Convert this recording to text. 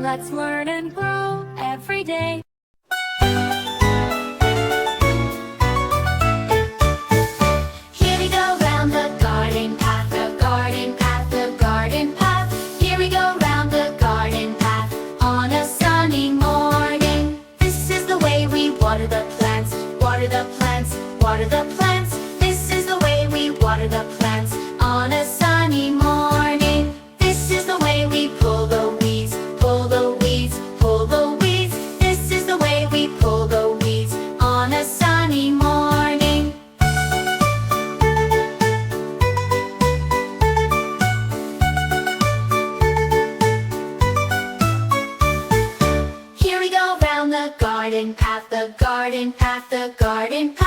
Let's learn and grow every day. Here we go round the garden path, the garden path, the garden path. Here we go round the garden path on a sunny morning. This is the way we water the plants, water the plants, water the plants. This is the way we water the plants on a sunny morning. This is the way we pull the weeds, pull the weeds, pull the weeds. This is the way we pull the weeds on a sunny morning. Here we go round the garden path, the garden path, the garden path.